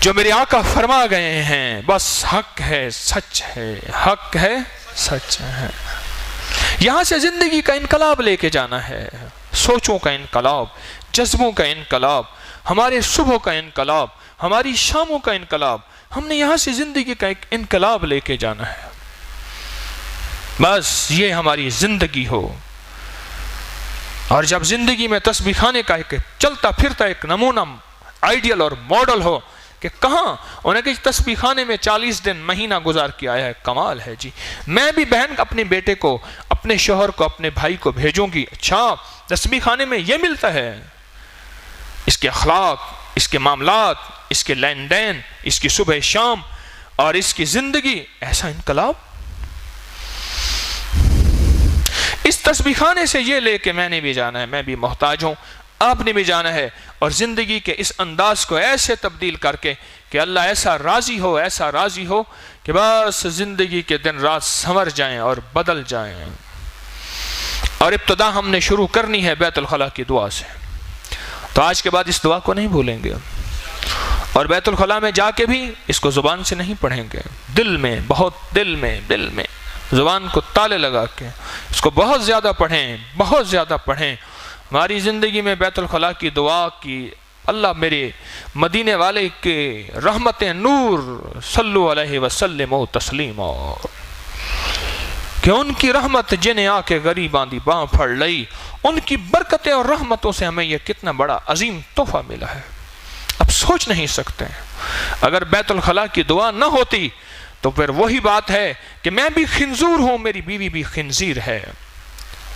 جو میرے آقا فرما گئے ہیں بس حق ہے سچ ہے، حق ہے سچ ہے۔ یہاں سے زندگی کا انقلاب لے کے جانا ہے، سوچوں کا انقلاب، جذبوں کا انقلاب، ہمارے صبح کا انقلاب، ہماری شاموں کا انقلاب۔ ہم نے یہاں سے زندگی کا ایک انقلاب لے کے جانا ہے، بس یہ ہماری زندگی ہو۔ اور جب زندگی میں تسبیح خانے کا ایک چلتا پھرتا ایک نمونہ آئیڈیل اور ماڈل ہو کہ کہاں انہیں کہ تسبیح خانے میں 40 دن مہینہ گزار کے آیا ہے، کمال ہے جی۔ میں بھی بہن اپنے بیٹے کو، اپنے شوہر کو، اپنے بھائی کو بھیجوں گی، اچھا تسبیح خانے میں یہ ملتا ہے، اس کے اخلاق، اس کے معاملات، اس کے لین دین، اس کی صبح شام اور اس کی زندگی، ایسا انقلاب۔ اس تسبیح خانے سے یہ لے کے میں نے بھی جانا ہے، میں بھی محتاج ہوں، آپ نے بھی جانا ہے، اور زندگی کے اس انداز کو ایسے تبدیل کر کے کہ اللہ ایسا راضی ہو، ایسا راضی ہو کہ بس زندگی کے دن رات سنور جائیں اور بدل جائیں۔ اور ابتدا ہم نے شروع کرنی ہے بیت الخلاء کی دعا سے، تو آج کے بعد اس دعا کو نہیں بھولیں گے، اور بیت الخلاء میں جا کے بھی اس کو زبان سے نہیں پڑھیں گے، دل میں، بہت دل میں زبان کو تالے لگا کے اس کو بہت زیادہ پڑھیں، بہت زیادہ پڑھیں۔ ہماری زندگی میں بیت الخلاء کی دعا کی، اللہ میرے مدینے والے کے رحمت نور صلو علیہ وسلم و تسلیم، کہ ان کی رحمت جنہیں آ کے غریباں دی باں پھڑ لئی، ان کی برکتیں اور رحمتوں سے ہمیں یہ کتنا بڑا عظیم تحفہ ملا ہے، اب سوچ نہیں سکتے۔ اگر بیت الخلاء کی دعا نہ ہوتی تو پھر وہی بات ہے کہ میں بھی خنزور ہوں، میری بیوی بھی خنزیر ہے،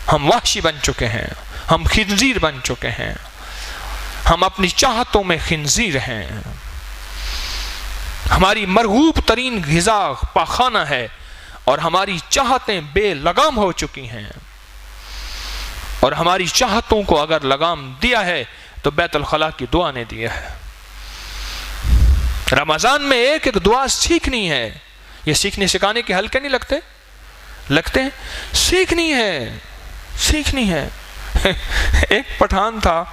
ہم وحشی بن چکے ہیں، ہم خنزیر بن چکے ہیں، ہم اپنی چاہتوں میں خنزیر ہیں، ہماری مرغوب ترین غذا پاخانہ ہے اور ہماری چاہتیں بے لگام ہو چکی ہیں، اور ہماری چاہتوں کو اگر لگام دیا ہے تو بیت الخلاء کی دعا نے دیا ہے۔ رمضان میں ایک ایک دعا سیکھنی ہے، یہ سیکھنے سکھانے کے ہلکے نہیں لگتے ہیں، سیکھنی ہے۔ ایک پٹھان تھا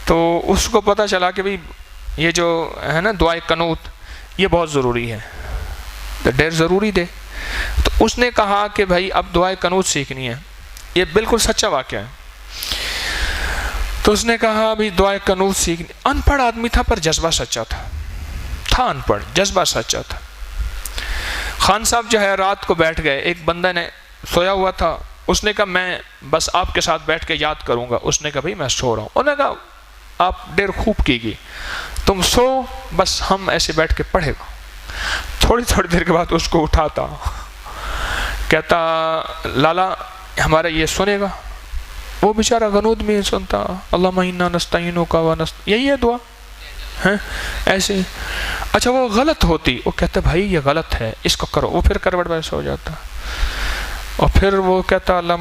تو اس کو پتا چلا کہ بھئی یہ جو ہے نا دعائے قنوت یہ بہت ضروری ہے، ڈیر ضروری دے، تو اس نے کہا کہ بھائی اب دعائے قنوت سیکھنی ہے، یہ بالکل سچا واقعہ ہے۔ تو اس نے کہا بھئی دعائے قنوت سیکھنی، ان پڑھ آدمی تھا پر جذبہ سچا تھا ان پڑھ، جذبہ سچا تھا۔ خان صاحب جو ہے رات کو بیٹھ گئے، ایک بندہ نے سویا ہوا تھا، اس نے کہا میں بس آپ کے ساتھ بیٹھ کے یاد کروں گا، اس نے کہا بھئی میں سو رہا ہوں، انہوں نے کہا آپ ڈیر خوب کی گی، تم سو، بس ہم ایسے بیٹھ کے پڑھے گا۔ تھوڑی دیر کے بعد اس کو اٹھاتا، کہتا لالا ہمارا یہ سنے گا؟ وہ بیچارہ غنود میں سنتا، اللہم انا نستعینک یہی ہے دعا ہے ایسے۔ اچھا وہ غلط ہوتی، وہ کہتا بھائی یہ غلط ہے، اس کو کرو، وہ پھر کروٹ میں سو جاتا، اور پھر وہ کہتا اللہ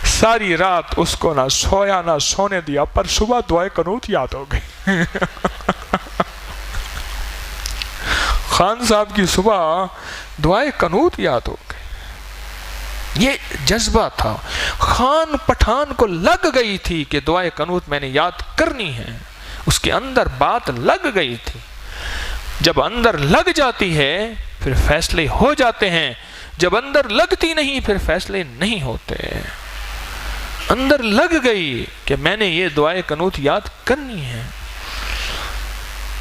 ساری رات اس کو نہ سویا نہ سونے دیا، پر صبح دعائے قنوت یاد ہو گئی۔ خان صاحب کی صبح دعائے قنوت یاد ہو گئی، یہ جذبہ تھا۔ خان پٹھان کو لگ گئی تھی کہ دعائے قنوت میں نے یاد کرنی ہے، اس کے اندر بات لگ گئی تھی۔ جب اندر لگ جاتی ہے پھر فیصلے ہو جاتے ہیں، جب اندر لگتی نہیں پھر فیصلے نہیں ہوتے۔ اندر لگ گئی کہ میں نے یہ دعائے قنوت یاد کرنی ہے،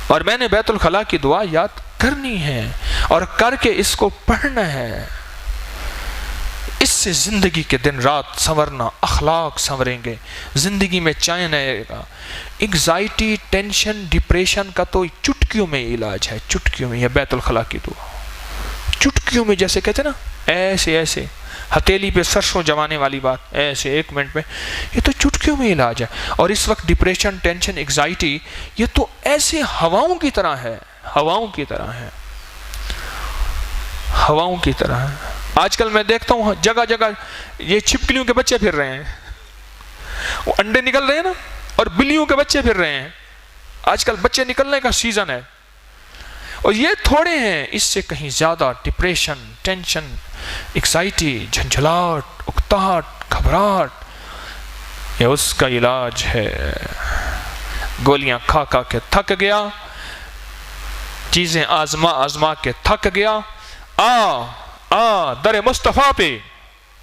اور میں نے بیت الخلاء کی دعا یاد کرنی ہے، اور کر کے اس کو پڑھنا ہے۔ اس سے زندگی کے دن رات سنورنا، اخلاق سنوریں گے، زندگی میں چین آئے گا۔ انگزائٹی، ٹینشن، ڈپریشن کا تو چٹکیوں میں علاج ہے، چٹکیوں میں۔ یہ بیت الخلاء کی دعا چٹکیوں میں، جیسے کہتے ہیں نا ایسے ہتیلی پہ سرسوں جمانے والی بات، ایسے 1 منٹ میں، یہ تو چٹکیوں میں علاج ہے۔ اور اس وقت ڈپریشن، ٹینشن، انگزائٹی یہ تو ایسے ہواؤں کی طرح ہے، ہواؤں کی طرح ہے۔ آج کل میں دیکھتا ہوں جگہ جگہ یہ چھپکلیوں کے بچے پھر رہے ہیں، وہ انڈے نکل رہے ہیں نا، اور بلیوں کے بچے پھر رہے ہیں۔ آج کل بچے نکلنے کا سیزن ہے، اور یہ تھوڑے ہیں، اس سے کہیں زیادہ ڈپریشن، ٹینشن، ایکسائٹی، جھنجھلاہٹ، اکتاہٹ، گھبراہٹ، یہ اس کا علاج ہے۔ گولیاں کھا کھا کے تھک گیا، چیزیں آزما آزما کے تھک گیا، در مصطفیٰ پہ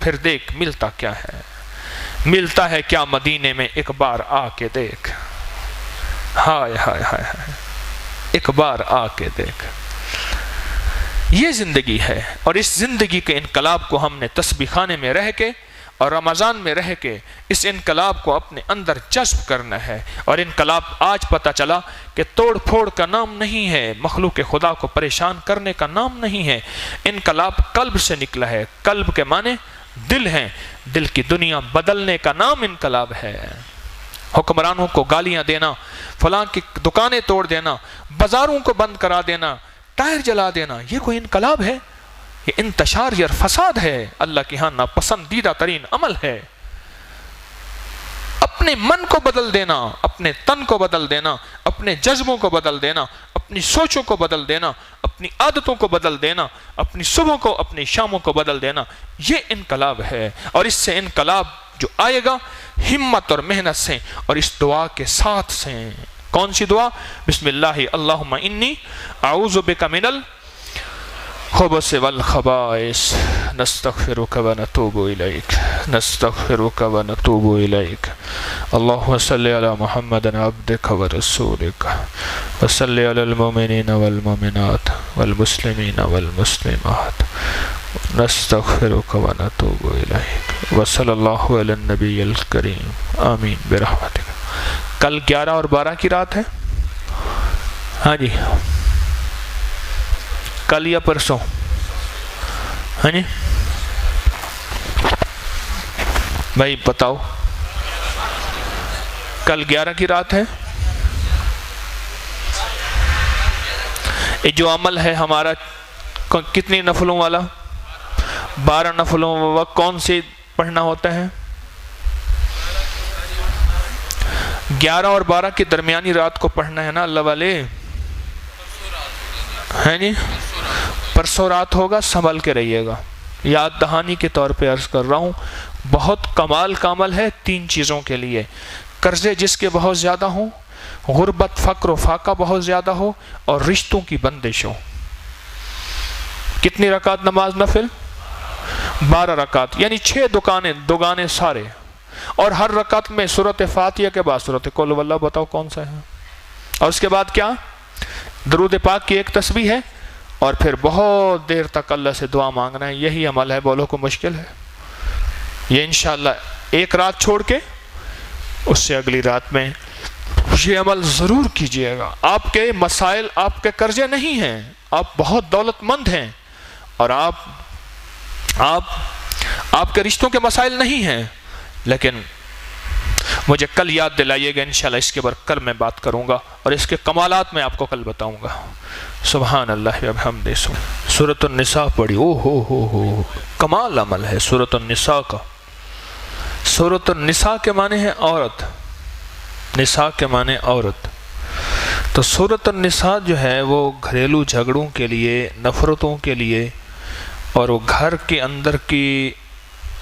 پھر دیکھ ملتا کیا ہے، ملتا ہے کیا مدینے میں، ایک بار آ کے دیکھ، ہائے ہائے ہائے ہائے، ایک بار آ کے دیکھ۔ یہ زندگی ہے، اور اس زندگی کے انقلاب کو ہم نے تسبیح خانے میں رہ کے اور رمضان میں رہ کے اس انقلاب کو اپنے اندر جذب کرنا ہے۔ اور انقلاب آج پتہ چلا کہ توڑ پھوڑ کا نام نہیں ہے، مخلوق خدا کو پریشان کرنے کا نام نہیں ہے، انقلاب قلب سے نکلا ہے۔ قلب کے معنی دل ہیں، دل کی دنیا بدلنے کا نام انقلاب ہے۔ حکمرانوں کو گالیاں دینا، فلاں کی دکانیں توڑ دینا، بازاروں کو بند کرا دینا، ٹائر جلا دینا، یہ کوئی انقلاب ہے؟ یہ انتشار یا فساد ہے، اللہ کی ہاں ناپسندیدہ ترین عمل ہے۔ اپنے من کو بدل دینا، اپنے تن کو بدل دینا، اپنے جذبوں کو بدل دینا، اپنی سوچوں کو بدل دینا، اپنی عادتوں کو بدل دینا، اپنی صبح کو اپنی شاموں کو بدل دینا، یہ انقلاب ہے۔ اور اس سے انقلاب جو آئے گا ہمت اور محنت سے اور اس دعا کے ساتھ سے۔ کون سی دعا؟ بسم اللہ اللہم انی اعوذ بک من الخبث والخبائث نستغفرک ونتوب الیک نستغفرک ونتوب الیک اللہم صلی علی محمد عبدک ورسولک وصلی علی المؤمنین والمؤمنات والمسلمین والمسلمات نستغفرک ونتوب الیک وصلی اللہ علی النبی الکریم آمین برحمتک۔ کل 11 اور 12 کی رات ہے، ہاں جی، کل یا پرسوں، ہاں جی بھائی بتاؤ، کل 11 کی رات ہے۔ یہ جو عمل ہے ہمارا کتنی نفلوں والا؟ 12 نفلوں والا۔ کون سی پڑھنا ہوتا ہے؟ 11 اور 12 کی درمیانی رات کو پڑھنا ہے نا اللہ والے، ہے جی؟ پرسوں رات ہوگا، سنبھل کے رہیے گا۔ یاد دہانی کے طور پہ عرض کر رہا ہوں، بہت کمال کا عمل ہے 3 چیزوں کے لیے: قرضے جس کے بہت زیادہ ہوں، غربت فقر و فاقہ بہت زیادہ ہو، اور رشتوں کی بندش ہو۔ کتنی رکعت نماز نفل؟ 12 رکعت، یعنی 6 دوگانے سارے، اور ہر رکعت میں سورۃ فاتحہ کے بعد سورۃ قل ہو اللہ۔ بتاؤ کون سا ہے؟ اور اس کے بعد کیا؟ درود پاک کی ایک تسبیح ہے، اور پھر بہت دیر تک اللہ سے دعا مانگنا ہے۔ یہی عمل ہے، بولو کو مشکل ہے؟ یہ انشاءاللہ ایک رات چھوڑ کے اس سے اگلی رات میں یہ عمل ضرور کیجئے گا۔ آپ کے مسائل، آپ کے قرضے نہیں ہیں، آپ بہت دولت مند ہیں، اور آپ کے رشتوں کے مسائل نہیں ہیں، لیکن مجھے کل یاد دلائیے گا، انشاءاللہ اس کے بعد کل میں بات کروں گا، اور اس کے کمالات میں آپ کو کل بتاؤں گا۔ سبحان اللہ وبحمدہ۔ سورۃ النساء پڑھی، ہو کمال عمل ہے سورۃ النساء کا۔ سورۃ النساء کے معنی ہے عورت، نساء کے معنی عورت۔ تو سورۃ النساء جو ہے وہ گھریلو جھگڑوں کے لیے، نفرتوں کے لیے، اور وہ گھر کے اندر کی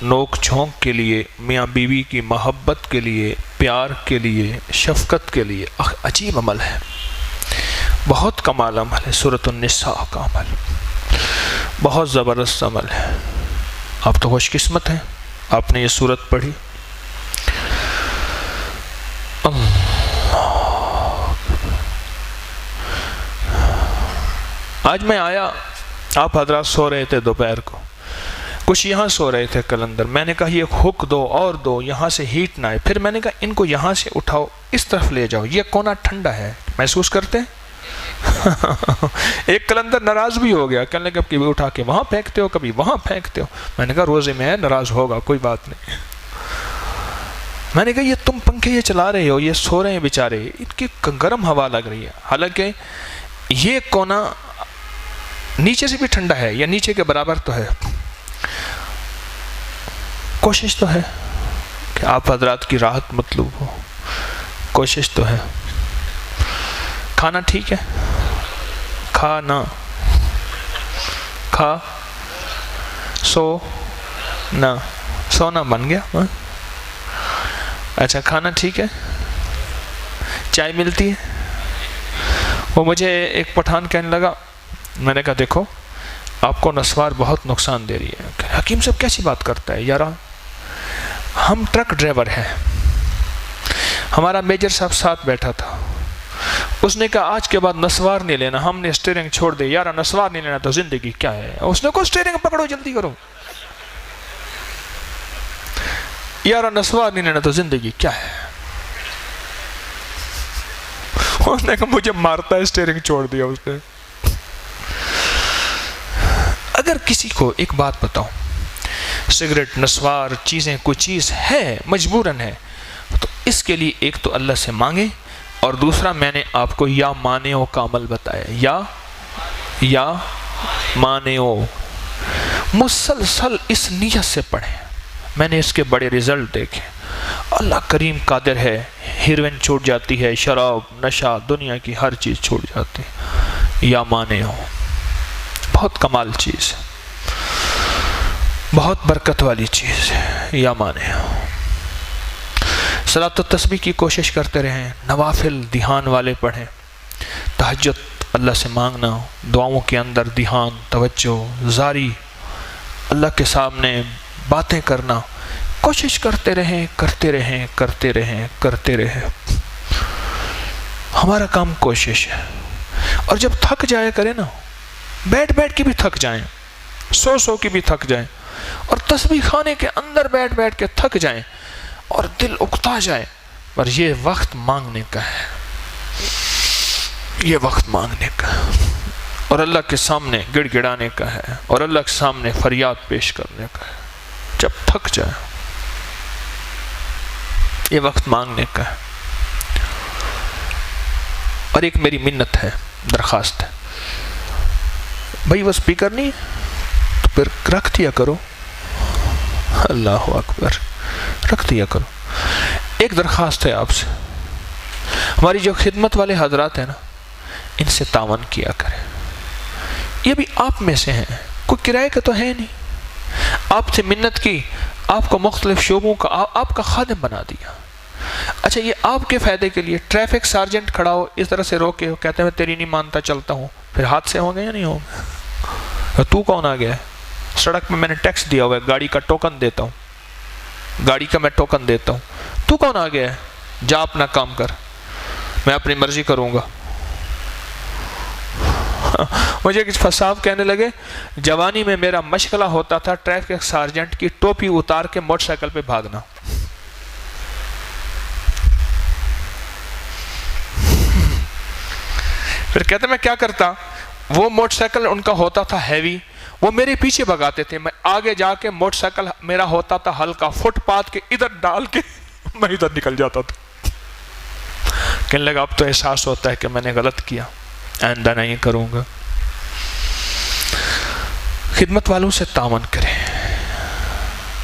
نوک جھونک کے لیے، میاں بیوی کی محبت کے لیے، پیار کے لیے، شفقت کے لیے عجیب عمل ہے، بہت کمال عمل ہے سورۃ النساء کا عمل، بہت زبردست عمل ہے۔ آپ تو خوش قسمت ہیں، آپ نے یہ سورت پڑھی۔ آج میں آیا، آپ حضرات سو رہے تھے دوپہر کو، کچھ یہاں سو رہے تھے کلندر، میں نے کہا یہ ہک دو اور دو، یہاں سے ہیٹ نہ آئے، پھر میں نے کہا ان کو یہاں سے اٹھاؤ، اس طرف لے جاؤ، یہ کونا ٹھنڈا ہے، محسوس کرتے ہیں؟ ایک کلندر ناراض بھی ہو گیا، کہنے لگا کبھی اٹھا کے وہاں پھینکتے ہو، کبھی وہاں پھینکتے ہو۔ میں نے کہا روزے میں ہے، ناراض ہوگا، کوئی بات نہیں۔ میں نے کہا یہ تم پنکھے یہ چلا رہے ہو، یہ سو رہے ہیں بیچارے، ان کی گرم ہوا لگ رہی ہے، حالانکہ یہ کونا نیچے سے بھی ٹھنڈا ہے، یا نیچے کے برابر تو ہے۔ کوشش تو ہے کہ آپ حضرات کی راحت مطلوب ہو، کوشش تو ہے۔ کھانا ٹھیک ہے؟ کھانا کھا سو نہ سونا بن گیا۔ اچھا کھانا ٹھیک ہے؟ چائے ملتی ہے. وہ مجھے ایک پٹھان کہنے لگا, میں نے کہا دیکھو آپ کو نسوار بہت نقصان دے رہی ہے. حکیم صاحب کیسی بات کرتا ہے یارا, ہم ٹرک ڈرائیور ہیں, ہمارا میجر صاحب ساتھ بیٹھا تھا, اس نے کہا آج کے بعد نسوار نہیں لینا, ہم نے اسٹیئرنگ چھوڑ دے. یارا نسوار نہیں لینا تو زندگی کیا ہے؟ اس نے کہا اسٹیئرنگ پکڑو جلدی کرو. یارا نسوار نہیں لینا تو زندگی کیا ہے؟ اس نے کہا مجھے مارتا ہے, اسٹیئرنگ چھوڑ دیا اس نے. اگر کسی کو ایک بات بتاؤ, سگریٹ نسوار چیزیں کوئی چیز ہے مجبوراً ہے, تو اس کے لیے ایک تو اللہ سے مانگے, اور دوسرا میں نے آپ کو یا مانعوں کا عمل بتایا, یا مانعوں مسلسل اس نیت سے پڑھیں. میں نے اس کے بڑے رزلٹ دیکھے. اللہ کریم قادر ہے, ہیروئن چھوٹ جاتی ہے, شراب نشہ دنیا کی ہر چیز چھوٹ جاتی ہے. یا مانعوں بہت کمال چیز ہے, بہت برکت والی چیز ہے. یا مانعوں صلاۃ و تسبیح کی کوشش کرتے رہیں, نوافل دھیان والے پڑھیں, تہجد اللہ سے مانگنا, دعاؤں کے اندر دھیان توجہ زاری, اللہ کے سامنے باتیں کرنا, کوشش کرتے رہیں کرتے رہیں کرتے رہیں کرتے رہیں. ہمارا کام کوشش ہے. اور جب تھک جائے کرے نا, بیٹھ بیٹھ کے بھی تھک جائیں, سو کے بھی تھک جائیں, اور تسبیح خانے کے اندر بیٹھ بیٹھ کے تھک جائیں اور دل اکتا جائے, پر یہ وقت مانگنے کا ہے, یہ وقت مانگنے کا ہے, اور اللہ کے سامنے گڑ گڑانے کا ہے, اور اللہ کے سامنے فریاد پیش کرنے کا ہے. جب تھک جائے یہ وقت مانگنے کا ہے. اور ایک میری منت ہے, درخواست ہے, بھائی وہ سپیکر نہیں تو پھر رکھ دیا کرو. اللہ اکبر, رکھ دیا کرو. ایک درخواست ہے آپ سے, ہماری جو خدمت والے حضرات ہیں نا, ان سے تعاون کیا کریں. یہ بھی آپ میں سے ہیں, کوئی کرائے کا تو ہے نہیں. آپ سے منت کی, آپ کو مختلف شعبوں کا آپ کا خادم بنا دیا. اچھا یہ آپ کے فائدے کے لیے ٹریفک سارجنٹ کھڑا ہو, اس طرح سے روکے ہو, کہتے ہیں میں تیری نہیں مانتا چلتا ہوں, پھر حادثے ہوں گے یا نہیں ہوں گے؟ تو کون آ گیا ہے؟ سڑک میں نے ٹیکس دیا ہوا ہے, گاڑی کا ٹوکن دیتا ہوں, گاڑی کا میں ٹوکن دیتا ہوں, تو کون آ گیا ہے؟ جا اپنا کام کر, میں اپنی مرضی کروں گا. مجھے کچھ فصاحب کہنے لگے, جوانی میں میرا مشغلہ ہوتا تھا ٹریفک سارجنٹ کی ٹوپی اتار کے موٹر سائیکل پہ بھاگنا. پھر کہتے میں کیا کرتا, وہ موٹر سائیکل ان کا ہوتا تھا ہیوی, وہ میرے پیچھے بھگاتے تھے, میں آگے جا کے موٹر سائیکل میرا ہوتا تھا ہلکا, فٹ پاتھ کے ادھر ڈال کے میں ادھر نکل جاتا تھا. کہنے لگا اب تو احساس ہوتا ہے کہ میں نے غلط کیا, آئندہ نہیں کروں گا. خدمت والوں سے تعاون کریں,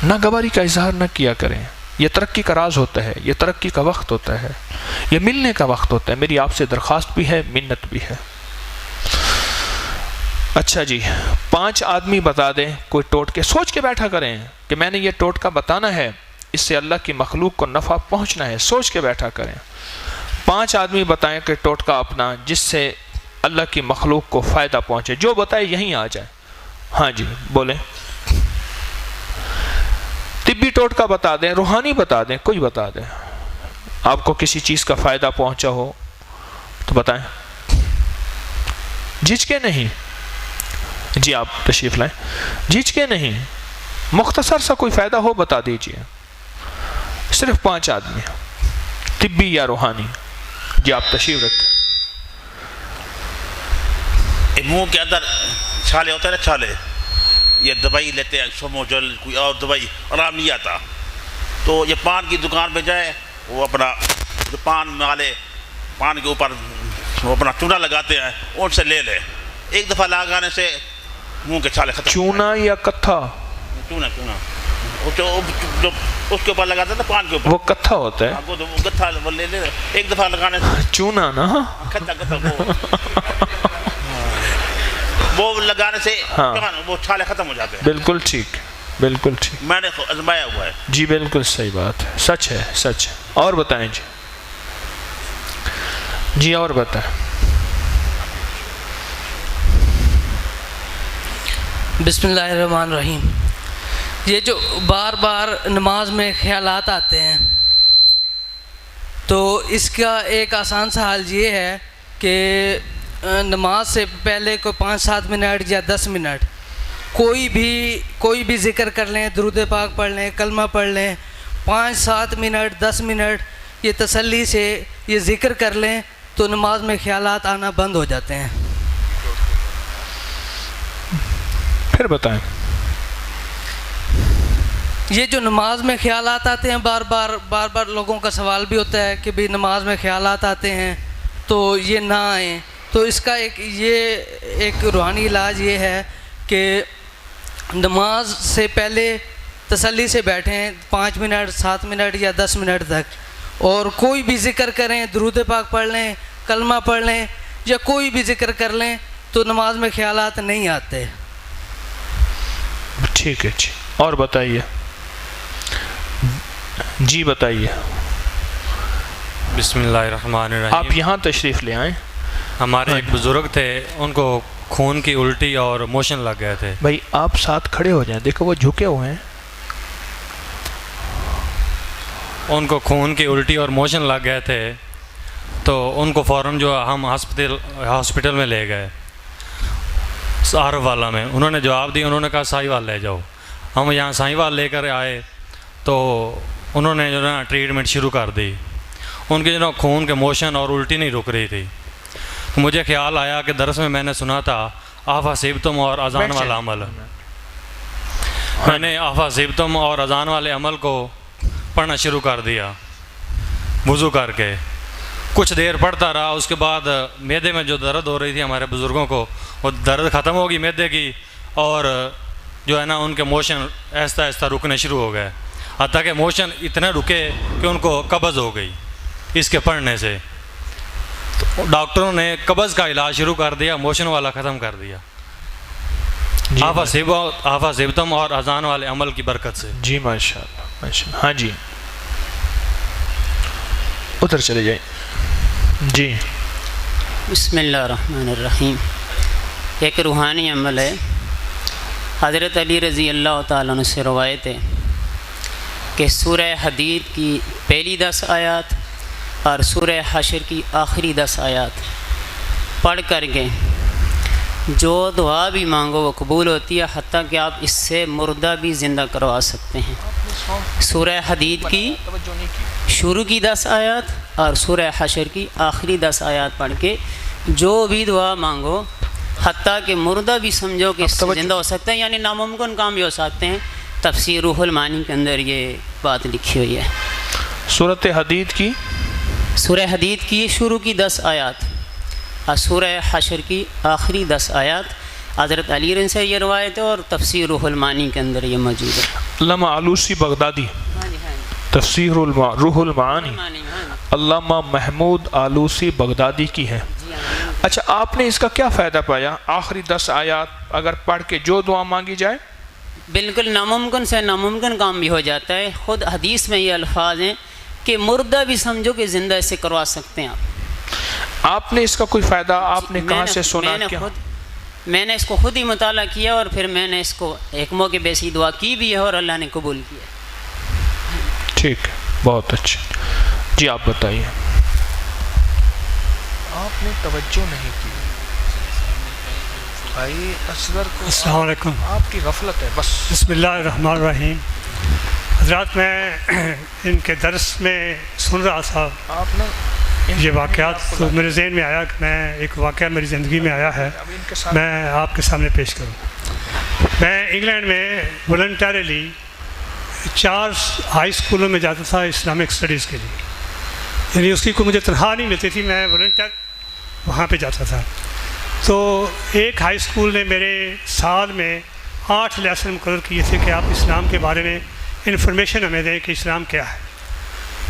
ناگواری کا اظہار نہ کیا کریں. یہ ترقی کا راز ہوتا ہے, یہ ترقی کا وقت ہوتا ہے, یہ ملنے کا وقت ہوتا ہے. میری آپ سے درخواست بھی ہے, منت بھی ہے. اچھا جی, 5 آدمی بتا دیں, کوئی ٹوٹکے سوچ کے بیٹھا کریں کہ میں نے یہ ٹوٹکا بتانا ہے, اس سے اللہ کی مخلوق کو نفع پہنچنا ہے, سوچ کے بیٹھا کریں. 5 آدمی بتائیں کہ ٹوٹکا اپنا جس سے اللہ کی مخلوق کو فائدہ پہنچے, جو بتائے یہیں آ جائے. ہاں جی بولیں. طبی ٹوٹکا بتا دیں, روحانی بتا دیں, کوئی بتا دیں, آپ کو کسی چیز کا فائدہ پہنچا ہو تو بتائیں, جھجکے نہیں. جی آپ تشریف لائیں, جھجکے نہیں, مختصر سا کوئی فائدہ ہو بتا دیجئے. صرف 5 آدمی, طبی یا روحانی. جی آپ تشریف رکھیں. منہ کے اندر چھالے ہوتے ہیں نا, چھالے, یہ دوائی لیتے ہیں سوموجل, کوئی اور دوائی, آرام نہیں آتا, تو یہ پان کی دکان پہ جائے, وہ اپنا جو پان والے پان کے اوپر وہ اپنا چونا لگاتے ہیں, ان سے لے لے. ایک دفعہ لگانے سے منہ کے چھالے ختم. چونا یا کتھا؟ چونا, جو اس کے اوپر لگاتے ہیں پان کے اوپر, وہ کتھا ہوتا ہے. وہ گتھا وہ لے لے, ایک دفعہ لگانے سے چونا نا, وہ لگانے سے وہ چھالے ختم ہو جاتے ہیں. بالکل ٹھیک, بالکل ٹھیک, میں نے آزمایا ہوا ہے. جی بالکل صحیح بات ہے, سچ ہے, سچ ہے. اور بتائیں جی. جی اور بتائیں. بسم اللہ الرحمن الرحیم. یہ جو بار بار نماز میں خیالات آتے ہیں تو اس کا ایک آسان سا حل یہ ہے کہ نماز سے پہلے کوئی 5-7 منٹ یا 10 منٹ کوئی بھی ذکر کر لیں, درود پاک پڑھ لیں, کلمہ پڑھ لیں, 5-7 منٹ 10 منٹ یہ تسلی سے یہ ذکر کر لیں تو نماز میں خیالات آنا بند ہو جاتے ہیں. پھر بتائیں. یہ جو نماز میں خیالات آتے ہیں بار بار لوگوں کا سوال بھی ہوتا ہے کہ بھی نماز میں خیالات آتے ہیں تو یہ نہ آئیں, تو اس کا ایک روحانی علاج یہ ہے کہ نماز سے پہلے تسلی سے بیٹھیں 5 منٹ 7 منٹ یا 10 منٹ تک, اور کوئی بھی ذکر کریں, درود پاک پڑھ لیں, کلمہ پڑھ لیں یا کوئی بھی ذکر کر لیں تو نماز میں خیالات نہیں آتے. ٹھیک ہے جی. اور بتائیے. جی بتائیے. بسم اللہ الرحمن الرحیم. آپ یہاں تشریف لے آئیں. ہمارے ایک بزرگ تھے, ان کو خون کی الٹی اور موشن لگ گئے تھے. بھائی آپ ساتھ کھڑے ہو جائیں, دیکھو وہ جھکے ہوئے ہیں. ان کو خون کی الٹی اور موشن لگ گئے تھے تو ان کو فوراً جو ہم ہاسپٹل میں لے گئے عارف والا میں. انہوں نے جواب دی, انہوں نے کہا سائی وال لے جاؤ. ہم یہاں سائی وال لے کر آئے تو انہوں نے جو نا ٹریٹمنٹ شروع کر دی. ان کی جو نا خون کے موشن اور الٹی نہیں رک رہی تھی. مجھے خیال آیا کہ درس میں نے سنا تھا آفا سیبتم اور اذان والا عمل. میں نے آفا سیبتم اور اذان والے عمل کو پڑھنا شروع کر دیا وضو کر کے. کچھ دیر پڑھتا رہا, اس کے بعد معدے میں جو درد ہو رہی تھی ہمارے بزرگوں کو, وہ درد ختم ہوگی معدے کی, اور جو ہے نا ان کے موشن آہستہ آہستہ رکنے شروع ہو گئے. حتیٰ کہ موشن اتنے رکے کہ ان کو قبض ہو گئی اس کے پڑھنے سے. تو ڈاکٹروں نے قبض کا علاج شروع کر دیا, موشن والا ختم کر دیا. آفا سیبتم اور اذان والے عمل کی برکت سے. جی ماشاء اللہ ماشاء اللہ. ہاں جی ادھر چلے جائیں. جی بسم اللہ الرحمن الرحیم. ایک روحانی عمل ہے. حضرت علی رضی اللہ تعالیٰ عنہ سے روایت ہے کہ سورہ حدید کی پہلی 10 آیات اور سورہ حشر کی آخری 10 آیات پڑھ کر کے جو دعا بھی مانگو وہ قبول ہوتی ہے, حتیٰ کہ آپ اس سے مردہ بھی زندہ کروا سکتے ہیں. سورہ حدید کی شروع کی 10 آیات اور سورہ حشر کی آخری 10 آیات پڑھ کے جو بھی دعا مانگو, حتیٰ کہ مردہ بھی سمجھو کہ اس سے زندہ ہو سکتے ہیں, یعنی ناممکن کام بھی ہو سکتے ہیں. تفسیر روح المعانی کے اندر یہ بات لکھی ہوئی ہے. سورہ حدید کی شروع کی 10 آیات اور سورہ حشر کی آخری 10 آیات حضرت علی رضی سے یہ روایت ہے, اور تفسیر روح المعانی کے اندر یہ موجود ہے. علامہ آلوسی بغدادی تفسیر روح المعانی علامہ محمود آلوسی بغدادی کی ہے. اچھا آپ نے اس کا کیا فائدہ پایا؟ آخری 10 آیات اگر پڑھ کے جو دعا مانگی جائے بالکل ناممکن سے ناممکن کام بھی ہو جاتا ہے. خود حدیث میں یہ الفاظ ہیں کہ مردہ بھی سمجھو کہ زندہ اسے کروا سکتے ہیں آپ نے اس کا کوئی فائدہ آپ نے کہاں سے سنا؟ میں نے اس کو خود ہی مطالعہ کیا, اور پھر میں نے اس کو ایک موقع پہ ایسی دعا کی بھی ہے اور اللہ نے قبول کیا. ٹھیک ہے, بہت اچھا. جی آپ بتائیے. آپ نے توجہ نہیں کی بھائی اصغر کو. السلام علیکم. آپ کی غفلت ہے بس. بسم اللہ الرحمن الرحیم. حضرات میں ان کے درس میں سن رہا تھا, آپ نے یہ واقعات تو میرے ذہن میں آیا کہ میں ایک واقعہ میری زندگی میں آیا ہے, میں آپ کے سامنے پیش کروں. میں انگلینڈ میں والنٹریلی 4 ہائی اسکولوں میں جاتا تھا اسلامک اسٹڈیز کے لیے, یعنی اس کی کوئی مجھے تنخواہ نہیں ملتی تھی, میں والنٹیر وہاں پہ جاتا تھا. تو ایک ہائی اسکول نے میرے سال میں 8 لیسن مقرر کیے تھے کہ آپ اسلام کے بارے میں انفارمیشن ہمیں دیں کہ اسلام کیا ہے.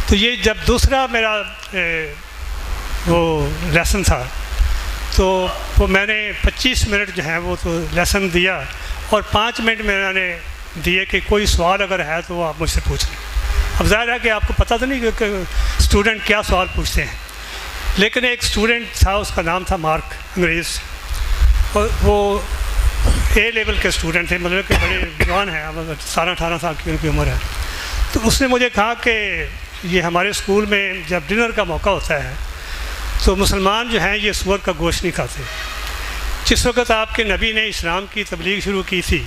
تو یہ جب دوسرا میرا وہ لیسن تھا تو وہ میں نے 25 منٹ جو ہیں وہ تو لیسن دیا, اور 5 منٹ میں نے دیے کہ کوئی سوال اگر ہے تو وہ آپ مجھ سے پوچھ لیں. اب ظاہر ہے کہ آپ کو پتہ تو نہیں کہ اسٹوڈنٹ کیا سوال پوچھتے ہیں. لیکن ایک اسٹوڈنٹ تھا، اس کا نام تھا مارک، انگریز، اور وہ اے لیول کے اسٹوڈنٹ تھے، مطلب کہ بڑے جوان ہیں، 17-18 سال کی ان کی عمر ہے. تو اس نے مجھے کہا کہ یہ ہمارے اسکول میں جب ڈنر کا موقع ہوتا ہے تو مسلمان جو ہیں یہ سور کا گوشت نہیں کھاتے. جس وقت آپ کے نبی نے اسلام کی تبلیغ شروع کی تھی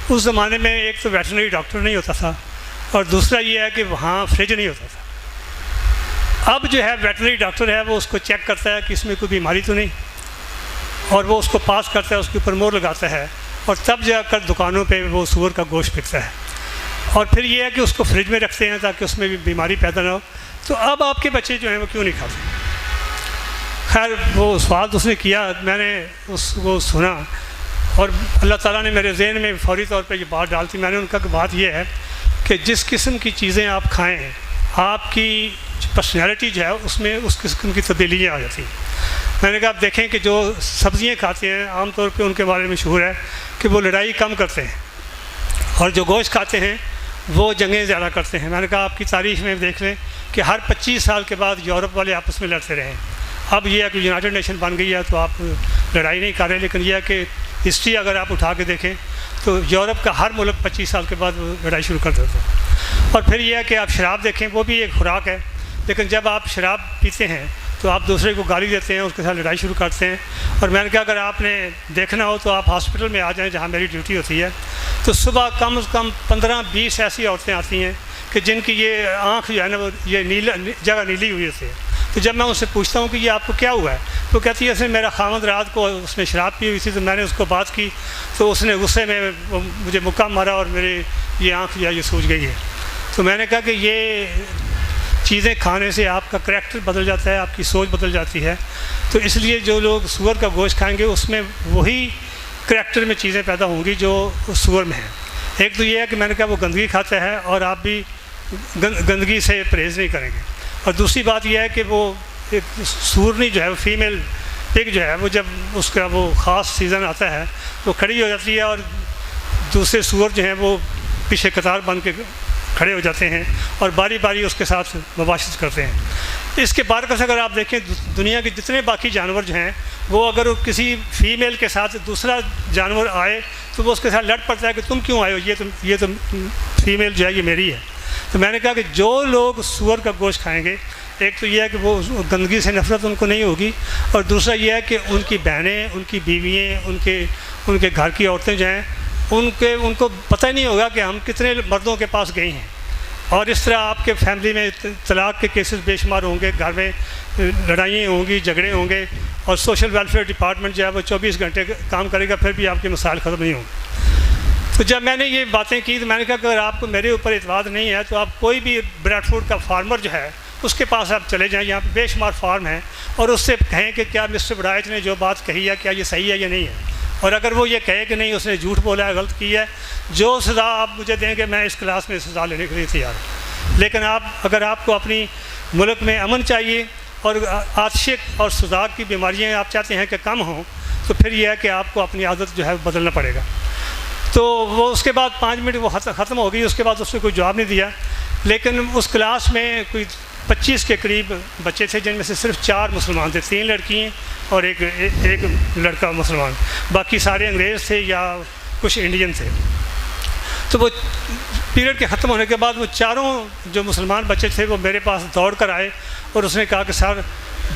اس زمانے میں ایک تو ویٹرنری ڈاکٹر نہیں ہوتا تھا، اور دوسرا یہ ہے کہ وہاں فریج نہیں ہوتا تھا. اب جو ہے ویٹرنری ڈاکٹر ہے وہ اس کو چیک کرتا ہے کہ اس میں کوئی بیماری تو نہیں، اور وہ اس کو پاس کرتا ہے، اس کے اوپر مور لگاتا ہے، اور تب جا کر دکانوں پہ وہ سور کا گوشت بکتا ہے. اور پھر یہ ہے کہ اس کو فریج میں رکھتے ہیں تاکہ اس میں بھی بیماری پیدا نہ ہو. تو اب آپ کے بچے جو ہیں وہ کیوں نہیں کھاتے؟ خیر وہ سوال اس نے کیا، میں نے اس کو سنا، اور اللہ تعالیٰ نے میرے ذہن میں فوری طور پہ یہ بات ڈالتی. میں نے ان کا کہ بات یہ ہے کہ جس قسم کی چیزیں آپ کھائیں آپ کی پرسنالٹی جو ہے اس میں اس قسم کی تبدیلیاں آ جاتی ہیں. میں نے کہا آپ دیکھیں کہ جو سبزیاں کھاتے ہیں عام طور پہ ان کے بارے میں مشہور ہے کہ وہ لڑائی کم کرتے ہیں، اور جو گوشت کھاتے ہیں وہ جنگیں زیادہ کرتے ہیں. میں نے کہا آپ کی تاریخ میں دیکھ لیں کہ ہر 25 سال کے بعد یورپ والے آپس میں لڑتے رہے ہیں. اب یہ ہے کہ یونائٹڈ نیشن بن گئی ہے تو آپ لڑائی نہیں کر رہے، لیکن یہ ہے کہ ہسٹری اگر آپ اٹھا کے دیکھیں تو یورپ کا ہر ملک 25 سال کے بعد لڑائی شروع کر دیتا ہے. اور پھر یہ ہے کہ آپ شراب دیکھیں، وہ بھی ایک خوراک ہے، لیکن جب آپ شراب پیتے ہیں تو آپ دوسرے کو گالی دیتے ہیں، اس کے ساتھ لڑائی شروع کرتے ہیں. اور میں نے کہا اگر آپ نے دیکھنا ہو تو آپ ہاسپٹل میں آ جائیں جہاں میری ڈیوٹی ہوتی ہے، تو صبح کم از کم 15-20 ایسی عورتیں آتی ہیں کہ جن کی یہ آنکھ جو ہے نا وہ یہ نیلا جگہ نیلی ہوئی ہوتی ہے. تو جب میں ان سے پوچھتا ہوں کہ یہ آپ کو کیا ہوا ہے، تو کہتی ہے اس نے میرا خامد رات کو اس نے شراب پی ہوئی تھی، تو میں نے اس کو بات کی تو اس نے غصے میں مجھے مکہ مارا اور میری یہ آنکھ جو ہے یہ سوج گئی ہے. تو میں نے کہا کہ یہ چیزیں کھانے سے آپ کا کریکٹر بدل جاتا ہے، آپ کی سوچ بدل جاتی ہے. تو اس لیے جو لوگ سور کا گوشت کھائیں گے اس میں وہی کریکٹر میں چیزیں پیدا ہوں گی جو سور میں ہیں. ایک تو یہ ہے کہ میں نے کہا وہ گندگی کھاتا ہے اور آپ بھی گندگی سے پرہیز نہیں کریں گے. اور دوسری بات یہ ہے کہ وہ ایک سورنی جو ہے وہ فیمیل پگ جو ہے وہ جب اس کا وہ خاص سیزن آتا ہے تو کھڑی ہو جاتی ہے، اور دوسرے سور جو ہیں وہ پیچھے قطار بن کے کھڑے ہو جاتے ہیں اور باری باری اس کے ساتھ مباشرت کرتے ہیں. اس کے برعکس اگر آپ دیکھیں دنیا کے جتنے باقی جانور جو ہیں وہ اگر کسی فیمیل کے ساتھ دوسرا جانور آئے تو وہ اس کے ساتھ لڑ پڑتا ہے کہ تم کیوں آئے ہو، یہ تو فیمیل جو ہے یہ میری ہے. تو میں نے کہا کہ جو لوگ سور کا گوشت کھائیں گے، ایک تو یہ ہے کہ وہ گندگی سے نفرت ان کو نہیں ہوگی، اور دوسرا یہ ہے کہ ان کی بہنیں، ان کی بیوییں، ان کے گھر کی عورتیں جو ہیں ان کو پتہ ہی نہیں ہوگا کہ ہم کتنے مردوں کے پاس گئے ہیں. اور اس طرح آپ کے فیملی میں طلاق کے کیسز بے شمار ہوں گے، گھر میں لڑائیاں ہوں گی، جھگڑے ہوں گے، اور سوشل ویلفیئر ڈپارٹمنٹ جو ہے وہ 24 گھنٹے کام کرے گا، پھر بھی آپ کے مسائل ختم نہیں ہوں گے. تو جب میں نے یہ باتیں کی تو میں نے کہا کہ اگر آپ کو میرے اوپر اعتماد نہیں ہے تو آپ کوئی بھی بریڈ فروٹ کا فارمر جو ہے اس کے پاس آپ چلے جائیں، یہاں پہ بے شمار فارم ہیں، اور اس سے کہیں کہ کیا مسٹر بڑائچ نے جو بات کہی ہے کیا یہ صحیح ہے یا نہیں ہے. اور اگر وہ یہ کہے کہ نہیں اس نے جھوٹ بولا ہے، غلط کی ہے، جو سزا آپ مجھے دیں گے میں اس کلاس میں سزا لینے کے لیے تیار ہوں. لیکن اگر آپ کو اپنی ملک میں امن چاہیے اور آتشک اور سزاق کی بیماریاں آپ چاہتے ہیں کہ کم ہوں، تو پھر یہ ہے کہ آپ کو اپنی عادت جو ہے بدلنا پڑے گا. تو وہ اس کے بعد 5 منٹ وہ ختم ہو گئی، اس کے بعد اس نے کوئی جواب نہیں دیا. لیکن اس کلاس میں کوئی 25 کے قریب بچے تھے، جن میں سے صرف 4 مسلمان تھے، 3 لڑکی ہیں اور ایک لڑکا مسلمان، باقی سارے انگریز تھے یا کچھ انڈین تھے. تو وہ پیریڈ کے ختم ہونے کے بعد وہ 4 جو مسلمان بچے تھے وہ میرے پاس دوڑ کر آئے اور اس نے کہا کہ سر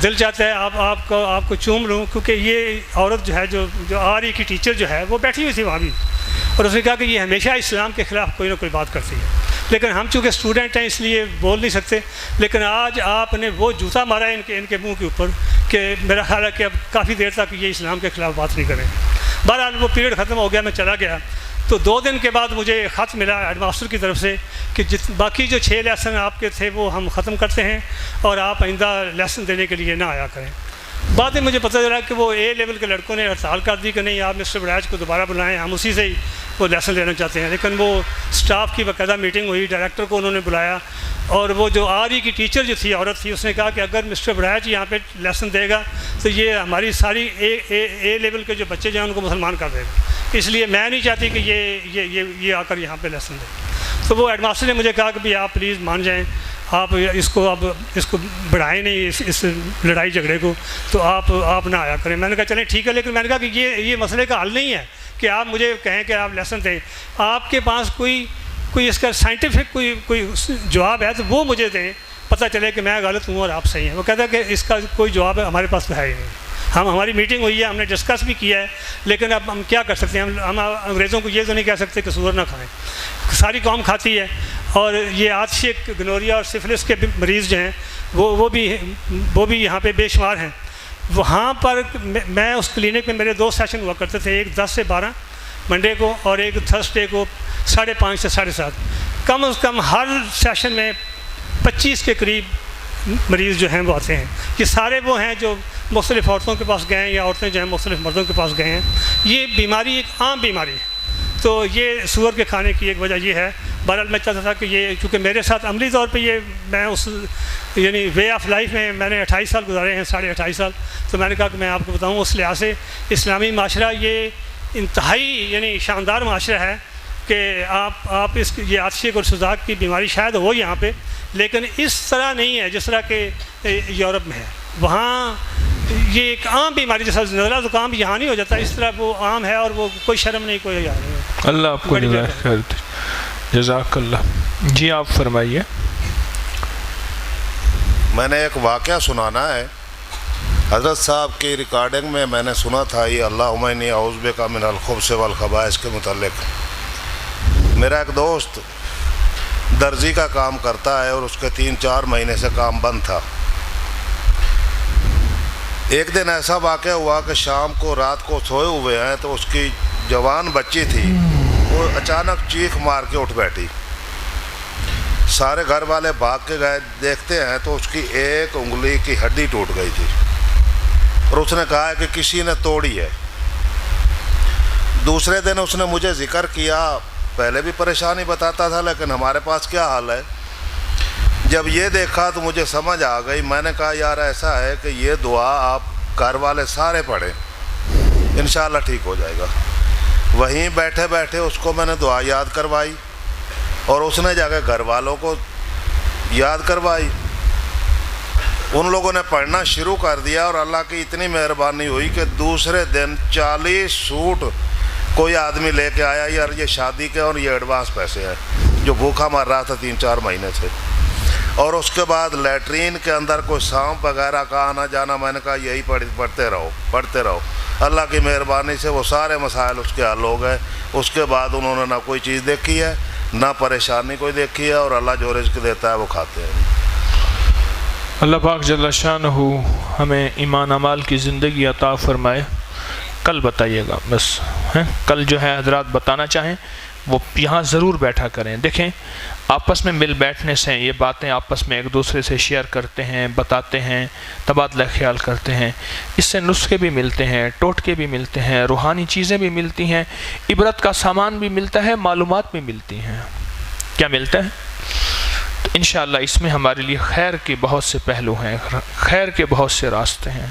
دل چاہتا ہے آپ کو چوم لوں، کیونکہ یہ عورت جو ہے جو آری کی ٹیچر جو ہے وہ بیٹھی ہوئی تھی وہاں بھی، اور اس نے کہا کہ یہ ہمیشہ اسلام کے خلاف کوئی نہ کوئی بات کرتی ہے. لیکن ہم چونکہ اسٹوڈنٹ ہیں اس لیے بول نہیں سکتے. لیکن آج آپ نے وہ جوتا مارا ہے ان کے منہ کے اوپر کہ میرا خیال ہے کہ اب کافی دیر تک یہ اسلام کے خلاف بات نہیں کریں. بہرحال وہ پیریڈ ختم ہو گیا، میں چلا گیا. تو 2 دن کے بعد مجھے خط ملا ہیڈ ماسٹر کی طرف سے کہ باقی جو 6 لیسن آپ کے تھے وہ ہم ختم کرتے ہیں اور آپ آئندہ لیسن دینے کے لیے نہ آیا کریں. بعد میں مجھے پتہ چلا کہ وہ اے لیول کے لڑکوں نے ہڑتال کر دی کہ نہیں آپ مسٹر بڑائچ کو دوبارہ بلائیں، ہم اسی سے ہی وہ لیسن لینا چاہتے ہیں. لیکن وہ اسٹاف کی باقاعدہ میٹنگ ہوئی، ڈائریکٹر کو انہوں نے بلایا، اور وہ جو آری کی ٹیچر جو تھی عورت تھی اس نے کہا کہ اگر مسٹر بڑائچ یہاں پہ لیسن دے گا تو یہ ہماری ساری اے لیول کے جو بچے جو ہیں ان کو مسلمان کر دے گا، اس لیے میں نہیں چاہتی کہ یہ آ کر یہاں پہ لیسن دے. تو وہ ہیڈ ماسٹر نے مجھے کہا کہ بھئی آپ پلیز مان جائیں، آپ اس کو بڑھائیں نہیں اس لڑائی جھگڑے کو، تو آپ نہ آیا کریں۔ میں نے کہا چلیں ٹھیک ہے، لیکن میں نے کہا کہ یہ مسئلے کا حل نہیں ہے کہ آپ مجھے کہیں کہ آپ لیسن دیں، آپ کے پاس کوئی اس کا سائنٹیفک کوئی جواب ہے تو وہ مجھے دیں، پتہ چلے کہ میں غلط ہوں اور آپ صحیح ہیں۔ وہ کہتا ہے کہ اس کا کوئی جواب ہمارے پاس تو ہے ہی نہیں۔ ہماری میٹنگ ہوئی ہے، ہم نے ڈسکس بھی کیا ہے، لیکن اب ہم کیا کر سکتے ہیں؟ ہم انگریزوں کو یہ تو نہیں کہہ سکتے کہ سور نہ کھائیں، ساری قوم کھاتی ہے۔ اور یہ آتشی، گنوریا اور سفلس کے مریض جو ہیں وہ بھی یہاں پہ بے شمار ہیں۔ وہاں پر میں اس کلینک میں میرے 2 سیشن ہوا کرتے تھے، ایک 10 سے 12 منڈے کو اور ایک تھرسڈے کو 5:30 سے 7:30۔ کم از کم ہر سیشن میں 25 کے قریب مریض جو ہیں وہ آتے ہیں۔ یہ سارے وہ ہیں جو مختلف عورتوں کے پاس گئے ہیں یا عورتیں جو ہیں مختلف مردوں کے پاس گئے ہیں۔ یہ بیماری ایک عام بیماری ہے، تو یہ سور کے کھانے کی ایک وجہ یہ ہے۔ بہرحال میں چاہتا تھا کہ یہ چونکہ میرے ساتھ عملی طور پہ میں اس یعنی وے آف لائف میں نے 28 سال گزارے ہیں، 28.5 سال، تو میں نے کہا کہ میں آپ کو بتاؤں اس لحاظ سے اسلامی معاشرہ یہ انتہائی یعنی شاندار معاشرہ ہے کہ آپ یہ آتشی اور سوزاک کی بیماری شاید ہو یہاں پہ، لیکن اس طرح نہیں ہے جس طرح کہ یورپ میں ہے۔ وہاں یہ ایک عام بیماری جیسا نزلہ زکام یہاں نہیں ہو جاتا، اس طرح وہ عام ہے اور وہ کوئی شرم نہیں، کوئی حیا نہیں۔ اللہ آپ کو جزاک اللہ۔ جی آپ فرمائیے۔ میں نے ایک واقعہ سنانا ہے۔ حضرت صاحب کی ریکارڈنگ میں نے سنا تھا یہ اللہم انی اعوذ بک من الخبث والخبائث کے متعلق۔ میرا ایک دوست درزی کا کام کرتا ہے اور اس کے 3-4 مہینے سے کام بند تھا۔ ایک دن ایسا واقعہ ہوا کہ شام کو رات کو سوئے ہوئے ہیں تو اس کی جوان بچی تھی، وہ اچانک چیخ مار کے اٹھ بیٹھی۔ سارے گھر والے بھاگ کے گئے، دیکھتے ہیں تو اس کی ایک انگلی کی ہڈی ٹوٹ گئی تھی اور اس نے کہا ہے کہ کسی نے توڑی ہے۔ دوسرے دن اس نے مجھے ذکر کیا، پہلے بھی پریشانی بتاتا تھا لیکن ہمارے پاس کیا حال ہے۔ جب یہ دیکھا تو مجھے سمجھ آ گئی۔ میں نے کہا یار ایسا ہے کہ یہ دعا آپ گھر والے سارے پڑھیں، انشاءاللہ ٹھیک ہو جائے گا۔ وہیں بیٹھے بیٹھے اس کو میں نے دعا یاد کروائی اور اس نے جا کے گھر والوں کو یاد کروائی۔ ان لوگوں نے پڑھنا شروع کر دیا اور اللہ کی اتنی مہربانی ہوئی کہ دوسرے دن 40 سوٹ کوئی آدمی لے کے آیا، یار یہ شادی کے اور یہ ایڈوانس پیسے ہیں، جو بھوکا مر رہا تھا 3-4 مہینے سے۔ اور اس کے بعد لیٹرین کے اندر کوئی سانپ وغیرہ کا آنا جانا، میں نے کہا یہی پڑھتے رہو۔ اللہ کی مہربانی سے وہ سارے مسائل اس کے حل ہو گئے۔ اس کے بعد انہوں نے نہ کوئی چیز دیکھی ہے، نہ پریشانی کوئی دیکھی ہے، اور اللہ جو رزق دیتا ہے وہ کھاتے ہیں۔ اللہ پاک جل شانہ ہمیں ایمان عمال کی زندگی عطا فرمائے۔ کل بتائیے گا بس، کل جو ہے حضرات بتانا چاہیں وہ یہاں ضرور بیٹھا کریں۔ دیکھیں آپس میں مل بیٹھنے سے یہ باتیں آپس میں ایک دوسرے سے شیئر کرتے ہیں، بتاتے ہیں، تبادلہ خیال کرتے ہیں، اس سے نسخے بھی ملتے ہیں، ٹوٹکے بھی ملتے ہیں، روحانی چیزیں بھی ملتی ہیں، عبرت کا سامان بھی ملتا ہے، معلومات بھی ملتی ہیں۔ کیا ملتا ہے؟ تو انشاءاللہ اس میں ہمارے لیے خیر کے بہت سے پہلو ہیں، خیر کے بہت سے راستے ہیں۔